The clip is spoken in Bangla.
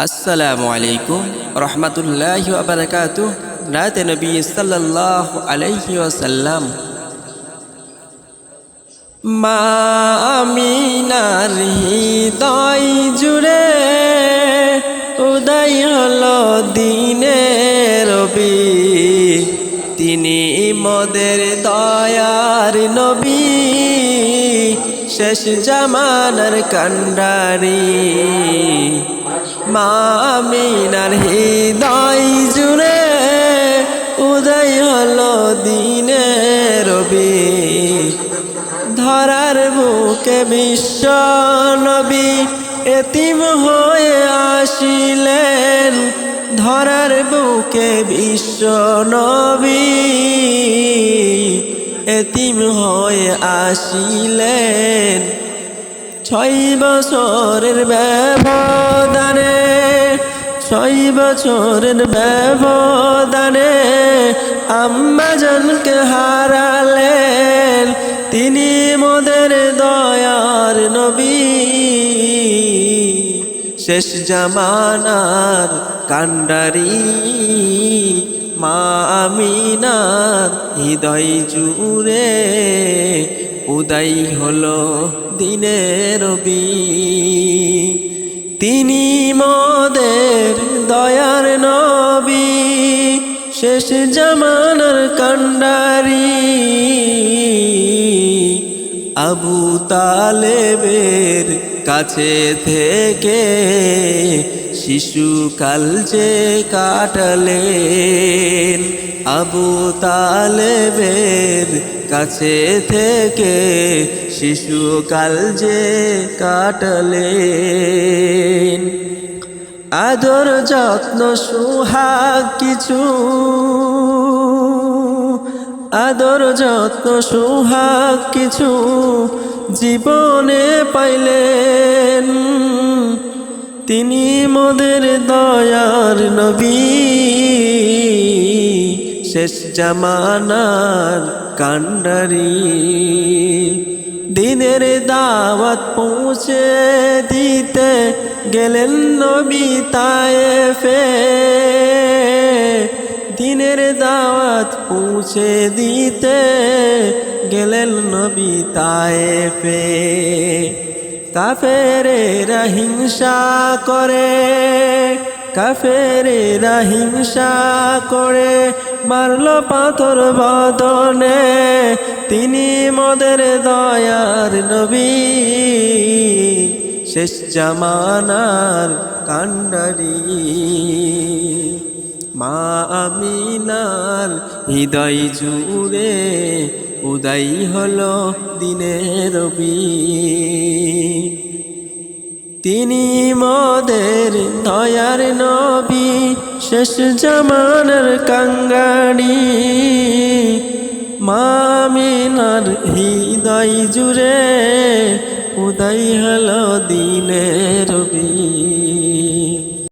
আসসালামু আলাইকুম রহমতুল্লাহি ওয়া বারাকাতুহু। নাতে নবী সাল্লাল্লাহু আলাইহি ওয়াসাল্লাম। মা আমিনার হৃদয় জুড়ে উদয় হলো দিনের রবি, তিনি মোদের দয়ার নবী, শেষ জামানার কান্ডারি। মা আমিনার হৃদয় জুড়ে উদয় হলো দিনের রবি, ধরার বুকে বিশ্ব নবী এতিম হয়ে আসিলেন, ধরার বুকে বিশ্ব নবী এতিম হয়ে আসিলেন। 6 বছরের ব্যবধানে, 6 বছরের ব্যবধানে আম্মা জানকে হারালেন, তিনি মোদের দয়ার নবী, শেষ জামানার কান্ডারি। মা আমিনার হৃদয় জুড়ে উদয় হলো দিনের রবি, তিনি মোদের দয়ার নবী, শেষ জামানার কান্ডারি। আবু তালেবের কাছে থেকে শিশুকাল যে কাটালেন, আবু তালেবের কাছে থেকে শিশুকাল যে কাটালেন। আদর যত্ন সুহাগ কিছু, আদর যত্ন সুহাগ কিছু জীবনে পাইলেন, তিনি মোদের দয়ার নবী, শেষ জামানার কান্ডারি। দিনের দাওয়াত পৌঁছে দিতে গেলেন নবী তায়েফে, দিনের দাওয়াত পৌঁছে দিতে গেলেন নবী তায়েফে। কাফেরেরা হিংসা করে, কাফেরেরা হিংসা করে মারলো পাথর বদনে, তিনি মোদের দয়ার নবী, শেষ জামানার কান্ডারি। মা আমিনার হৃদয় জুড়ে উদয় হলো দিনের রবি, তিনি মোদের দয়ার নবী, শেষ জামানার কাঙ্গাড়ি। মা আমিনার হৃদয় জুড়ে উদয় হলো দিনের রবি।